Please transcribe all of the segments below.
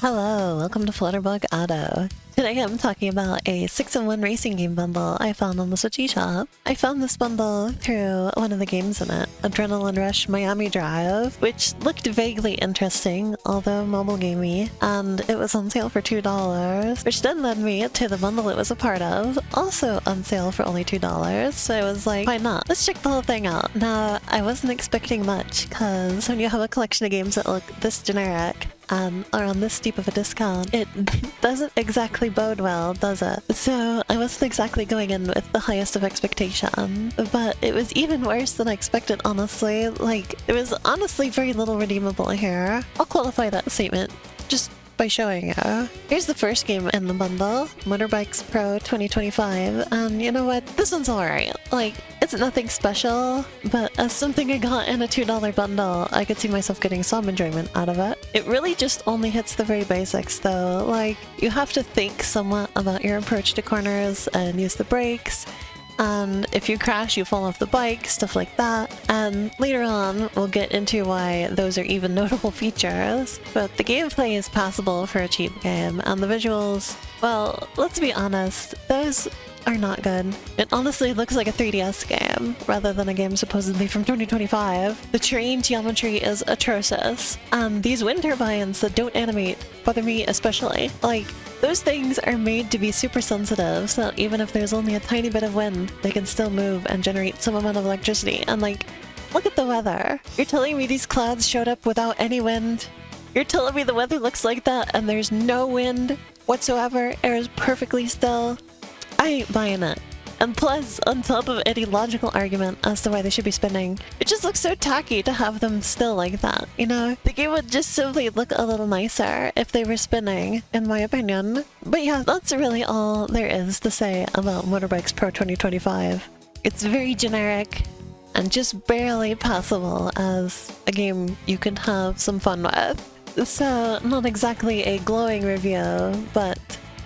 Hello, welcome to Flutterbug Auto. Today I'm talking about a 6-in-1 racing game bundle I found on the Switch eShop. I found this bundle through one of the games in it, Adrenaline Rush Miami Drive, which looked vaguely interesting, although mobile gamey, and it was on sale for $2, which then led me to the bundle it was a part of, also on sale for only $2, so I was like, why not? Let's check the whole thing out. Now, I wasn't expecting much, because when you have a collection of games that look this generic, are on this steep of a discount, it doesn't exactly bode well, does it? So I wasn't exactly going in with the highest of expectation, but it was even worse than I expected, honestly. Like, there was honestly very little redeemable here. I'll qualify that statement just by showing you. Here's the first game in the bundle, Motorbikes Pro 2025, and you know what? This one's alright. Like, it's nothing special, but as something I got in a $2 bundle, I could see myself getting some enjoyment out of it. It really just only hits the very basics though. Like, you have to think somewhat about your approach to corners and use the brakes, and if you crash, you fall off the bike, stuff like that. And later on, we'll get into why those are even notable features. But the gameplay is passable for a cheap game, and the visuals, well, let's be honest, those are not good. It honestly looks like a 3DS game, rather than a game supposedly from 2025. The terrain geometry is atrocious, and these wind turbines that don't animate bother me especially. Like, those things are made to be super sensitive, so even if there's only a tiny bit of wind, they can still move and generate some amount of electricity. And like, look at the weather. You're telling me these clouds showed up without any wind? You're telling me the weather looks like that and there's no wind whatsoever? Air is perfectly still? I ain't buying it. And plus, on top of any logical argument as to why they should be spinning, it just looks so tacky to have them still like that, you know? The game would just simply look a little nicer if they were spinning, in my opinion. But yeah, that's really all there is to say about Motorbikes Pro 2025. It's very generic and just barely passable as a game you can have some fun with. So, not exactly a glowing review, but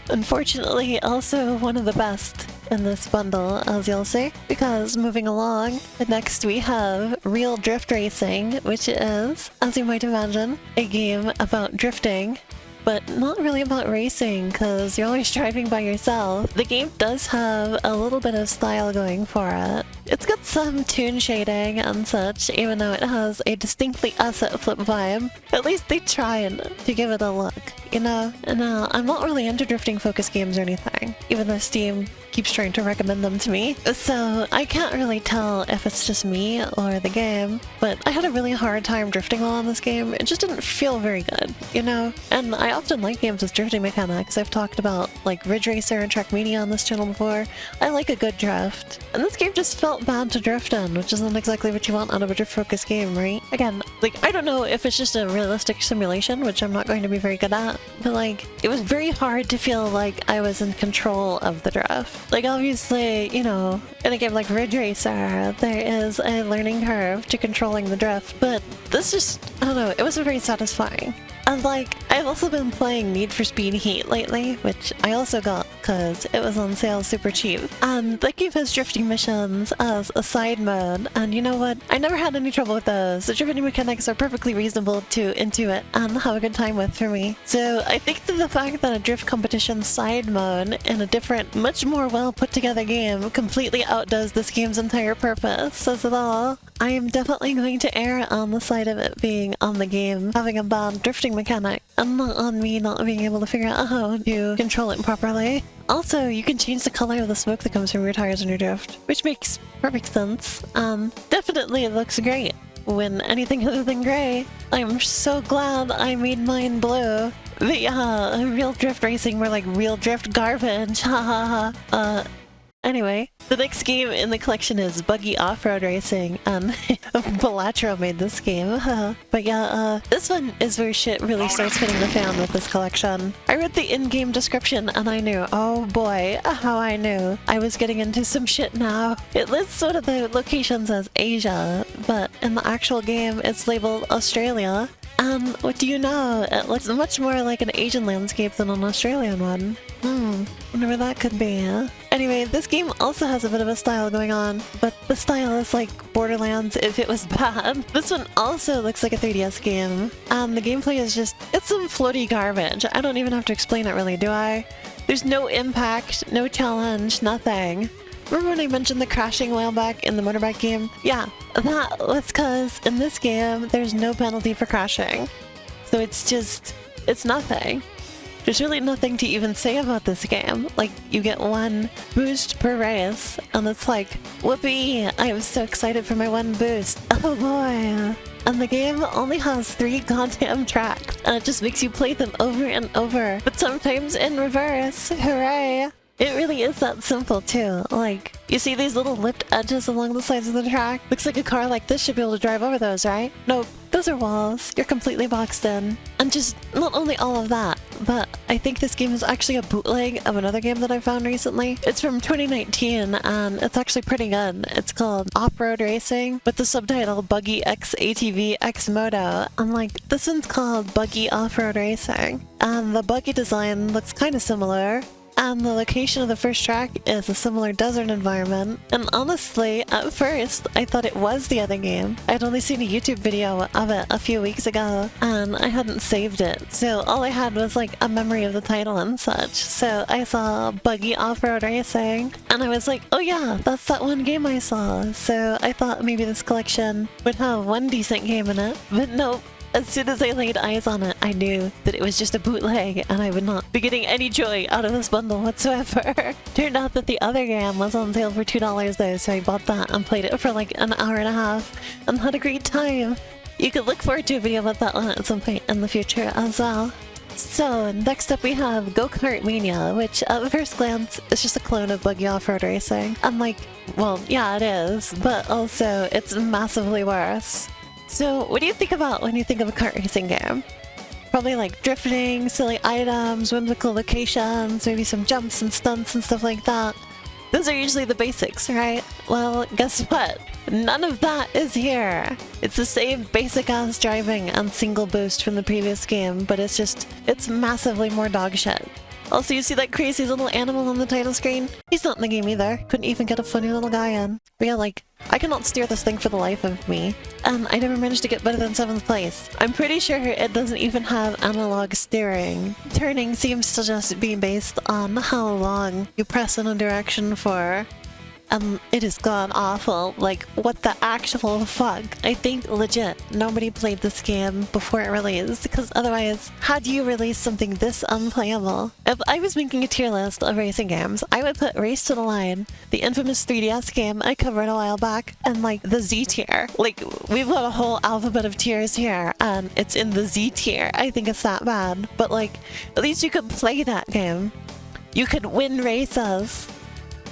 unfortunately also one of the best in this bundle, as you'll see, because moving along, next we have Real Drift Racing, which is, as you might imagine, a game about drifting, but not really about racing, because you're always driving by yourself. The game does have a little bit of style going for it. It's got some toon shading and such, even though it has a distinctly asset flip vibe. At least they tried to give it a look, you know? And I'm not really into drifting focused games or anything, even though Steam keeps trying to recommend them to me. So I can't really tell if it's just me or the game, but I had a really hard time drifting while on this game. It just didn't feel very good, you know? And I often like games with drifting mechanics. I've talked about like Ridge Racer and Track Mania on this channel before. I like a good drift. And this game just felt bad to drift in, which isn't exactly what you want out of a drift-focused game, right? Again, like, I don't know if it's just a realistic simulation, which I'm not going to be very good at, but like, it was very hard to feel like I was in control of the drift. Like, obviously, you know, in a game like Ridge Racer, there is a learning curve to controlling the drift, but this just, I don't know, it was very satisfying. And like, I've also been playing Need for Speed Heat lately, which I also got because it was on sale super cheap. And that game has drifting missions as a side mode, and you know what? I never had any trouble with those. The drifting mechanics are perfectly reasonable to intuit and have a good time with for me. So I think that the fact that a drift competition side mode in a different, much more well put together game completely outdoes this game's entire purpose says it all. I am definitely going to err on the side of it being on the game having a bad drifting mechanic, and not on me not being able to figure out how to control it properly. Also, you can change the color of the smoke that comes from your tires when you drift, which makes perfect sense. Definitely it looks great when anything other than gray. I'm so glad I made mine blue. But yeah, real drift racing, more like real drift garbage, ha ha ha. Anyway, the next game in the collection is Buggy Off-Road Racing, and Balatro made this game. But yeah, this one is where shit really starts hitting the fan with this collection. I read the in-game description and I knew, oh boy, how I knew I was getting into some shit now. It lists one of the locations as Asia, but in the actual game it's labeled Australia. What do you know? It looks much more like an Asian landscape than an Australian one. Wonder where that could be. Anyway, this game also has a bit of a style going on, but the style is like Borderlands if it was bad. This one also looks like a 3DS game, and the gameplay is just, it's some floaty garbage. I don't even have to explain it really, do I? There's no impact, no challenge, nothing. Remember when I mentioned the crashing a while back in the motorbike game? Yeah, that was because in this game, there's no penalty for crashing. So it's just, it's nothing. There's really nothing to even say about this game. Like, you get one boost per race, and it's like, whoopee, I am so excited for my one boost. Oh boy. And the game only has 3 goddamn tracks, and it just makes you play them over and over, but sometimes in reverse. Hooray! It really is that simple too. Like, you see these little lipped edges along the sides of the track? Looks like a car like this should be able to drive over those, right? Nope, those are walls. You're completely boxed in. And just not only all of that, but I think this game is actually a bootleg of another game that I found recently. It's from 2019 and it's actually pretty good. It's called OffRoad Racing with the subtitle Buggy X ATV X Moto. And like, this one's called Buggy Off-Road Racing. And the buggy design looks kind of similar. And the location of the first track is a similar desert environment. And honestly, at first, I thought it was the other game. I'd only seen a YouTube video of it a few weeks ago, and I hadn't saved it. So all I had was like a memory of the title and such. So I saw Buggy Off-Road Racing, and I was like, oh yeah, that's that one game I saw. So I thought maybe this collection would have one decent game in it, but nope. As soon as I laid eyes on it, I knew that it was just a bootleg and I would not be getting any joy out of this bundle whatsoever. Turned out that the other game was on sale for $2 though, so I bought that and played it for like an hour and a half and had a great time. You could look forward to a video about that one at some point in the future as well. So next up we have GoKart Mania, which at first glance is just a clone of Buggy Off-Road Racing. I'm like, well, yeah it is, but also it's massively worse. So what do you think about when you think of a kart racing game? Probably like drifting, silly items, whimsical locations, maybe some jumps and stunts and stuff like that. Those are usually the basics, right? Well, guess what? None of that is here. It's the same basic ass driving and single boost from the previous game, but it's massively more dog shit. Also, you see that crazy little animal on the title screen? He's not in the game either. Couldn't even get a funny little guy in. But yeah, like, I cannot steer this thing for the life of me. And I never managed to get better than 7th place. I'm pretty sure it doesn't even have analog steering. Turning seems to just be based on how long you press in a direction for. It is god awful. Like, what the actual fuck? I think legit nobody played this game before it released, because otherwise, how do you release something this unplayable? If I was making a tier list of racing games, I would put Race to the Line, the infamous 3DS game I covered a while back, and like the Z tier. Like, we've got a whole alphabet of tiers here, and it's in the Z tier. I think it's that bad. But like, at least you could play that game. You could win races.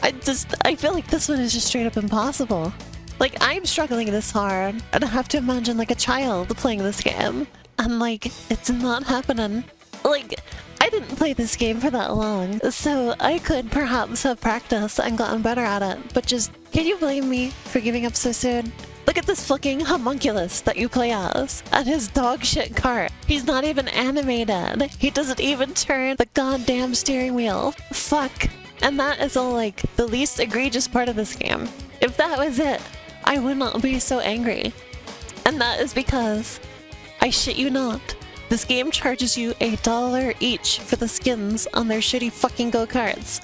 I feel like this one is just straight up impossible. Like, I'm struggling this hard, and I have to imagine like a child playing this game. And like, it's not happening. Like, I didn't play this game for that long, so I could perhaps have practiced and gotten better at it, but just, can you blame me for giving up so soon? Look at this fucking homunculus that you play as, and his dog shit cart. He's not even animated. He doesn't even turn the goddamn steering wheel. Fuck. And that is all like the least egregious part of this game. If that was it, I would not be so angry. And that is because, I shit you not, this game charges you $1 each for the skins on their shitty fucking go-karts.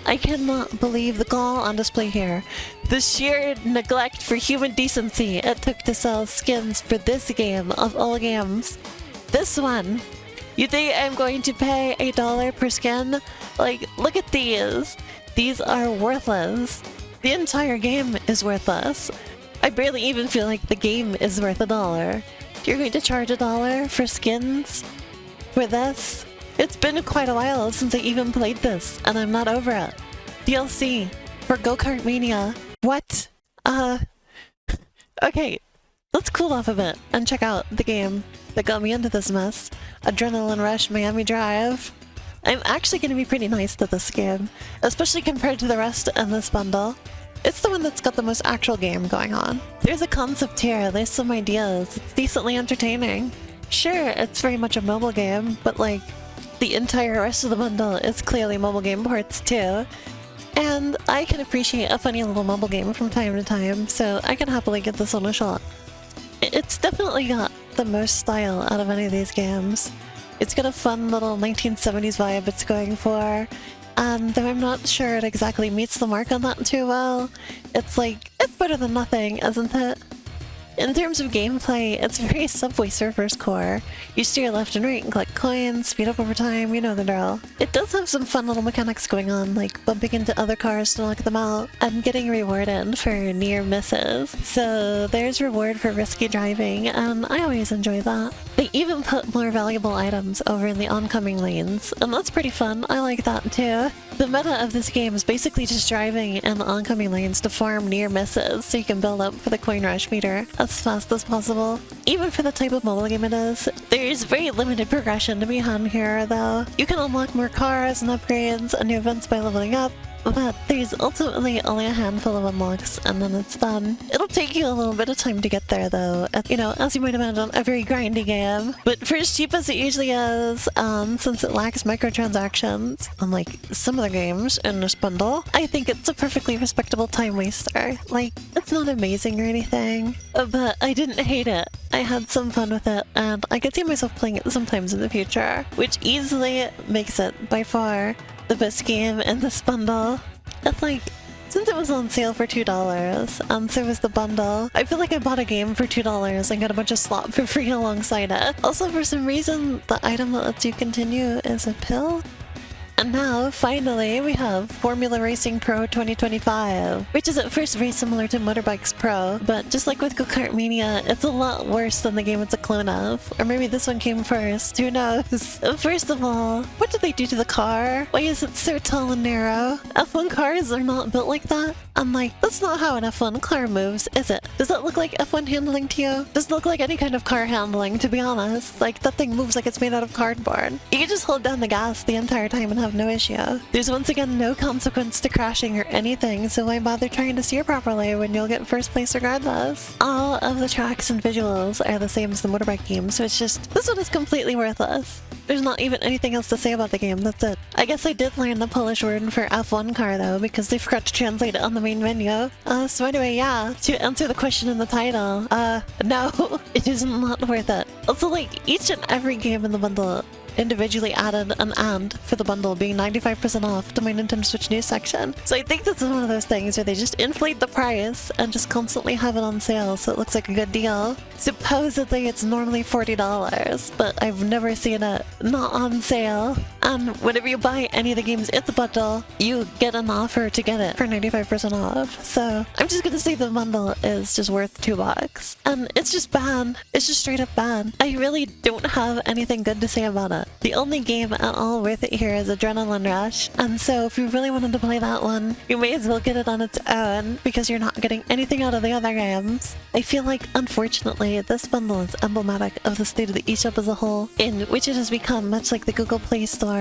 I cannot believe the gall on display here. The sheer neglect for human decency it took to sell skins for this game of all games. This one. You think I'm going to pay $1 per skin? Like, look at these. These are worthless. The entire game is worthless. I barely even feel like the game is worth $1. You're going to charge $1 for skins? For this? It's been quite a while since I even played this, and I'm not over it. DLC for GoKart Mania. What? Okay, let's cool off a bit and check out the game that got me into this mess. Adrenaline Rush Miami Drive. I'm actually going to be pretty nice to this game, especially compared to the rest in this bundle. It's the one that's got the most actual game going on. There's a concept here, there's some ideas, it's decently entertaining. Sure, it's very much a mobile game, but like, the entire rest of the bundle is clearly mobile game ports too. And I can appreciate a funny little mobile game from time to time, so I can happily give this one a shot. It's definitely got the most style out of any of these games. It's got a fun little 1970s vibe it's going for, and though I'm not sure it exactly meets the mark on that too well, it's like, it's better than nothing, isn't it? In terms of gameplay, it's very Subway Surfers core. You steer left and right and collect coins, speed up over time, you know the drill. It does have some fun little mechanics going on, like bumping into other cars to knock them out, and getting rewarded for near misses. So there's reward for risky driving, and I always enjoy that. They even put more valuable items over in the oncoming lanes, and that's pretty fun, I like that too. The meta of this game is basically just driving in the oncoming lanes to farm near misses so you can build up for the coin rush meter as fast as possible. Even for the type of mobile game it is, there's very limited progression to be had here though. You can unlock more cars and upgrades and new events by leveling up, but there's ultimately only a handful of unlocks and then it's done. It'll take you a little bit of time to get there though, you know, as you might imagine, a very grindy game. But for as cheap as it usually is, since it lacks microtransactions, unlike some other games in this bundle, I think it's a perfectly respectable time waster. Like, it's not amazing or anything, but I didn't hate it. I had some fun with it, and I could see myself playing it sometimes in the future, which easily makes it, by far, the best game in this bundle. It's like, since it was on sale for $2, and so was the bundle, I feel like I bought a game for $2 and got a bunch of slop for free alongside it. Also, for some reason, the item that lets you continue is a pill? And now, finally, we have Formula Racing Pro 2025, which is at first very similar to Motorbikes Pro, but just like with GoKart Mania, it's a lot worse than the game it's a clone of. Or maybe this one came first, who knows? First of all, what did they do to the car? Why is it so tall and narrow? F1 cars are not built like that. I'm like, that's not how an F1 car moves, is it? Does that look like F1 handling to you? Does it look like any kind of car handling, to be honest? Like, that thing moves like it's made out of cardboard. You can just hold down the gas the entire time and have no issue. There's once again no consequence to crashing or anything, so why bother trying to steer properly when you'll get first place regardless? All of the tracks and visuals are the same as the motorbike game, so it's just, this one is completely worthless. There's not even anything else to say about the game, that's it. I guess I did learn the Polish word for F1 car though, because they forgot to translate it on the main menu. So anyway, yeah, to answer the question in the title, no, it is not worth it. Also, like, each and every game in the bundle individually added an and for the bundle being 95% off to my Nintendo Switch News section. So I think this is one of those things where they just inflate the price and just constantly have it on sale so it looks like a good deal. Supposedly it's normally $40, but I've never seen it not on sale. And whenever you buy any of the games in the bundle, you get an offer to get it for 95% off. So I'm just gonna say the bundle is just worth $2. And it's just bad. It's just straight up bad. I really don't have anything good to say about it. The only game at all worth it here is Adrenaline Rush, and so if you really wanted to play that one, you may as well get it on its own, because you're not getting anything out of the other games. I feel like, unfortunately, this bundle is emblematic of the state of the eShop as a whole, in which it has become much like the Google Play Store.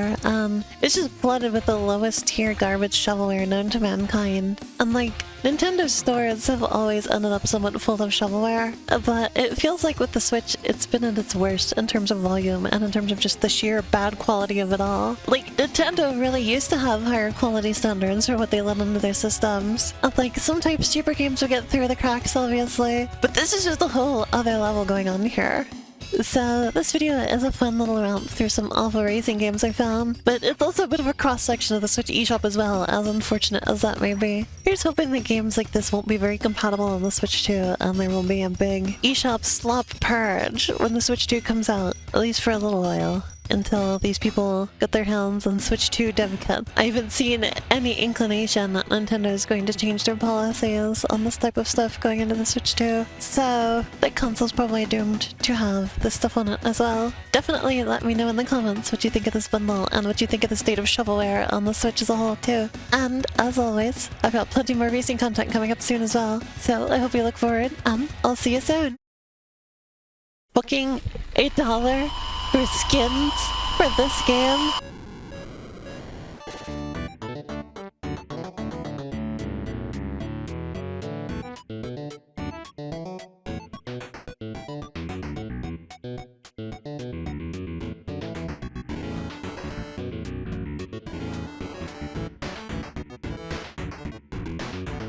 It's just flooded with the lowest tier garbage shovelware known to mankind. And like, Nintendo stores have always ended up somewhat full of shovelware, but it feels like with the Switch, it's been at its worst in terms of volume and in terms of just the sheer bad quality of it all. Like, Nintendo really used to have higher quality standards for what they let into their systems. And like, some types cheaper games would get through the cracks, obviously, but this is just a whole other level going on here. So this video is a fun little romp through some awful racing games I found, but it's also a bit of a cross-section of the Switch eShop as well, as unfortunate as that may be. Here's hoping that games like this won't be very compatible on the Switch 2, and there will be a big eShop slop purge when the Switch 2 comes out, at least for a little while, until these people get their hands on Switch 2 dev kit. I haven't seen any inclination that Nintendo is going to change their policies on this type of stuff going into the Switch 2, so the console's probably doomed to have this stuff on it as well. Definitely let me know in the comments what you think of this bundle and what you think of the state of shovelware on the Switch as a whole too. And as always, I've got plenty more racing content coming up soon as well, so I hope you look forward, and I'll see you soon! Booking $8 for skins for this game?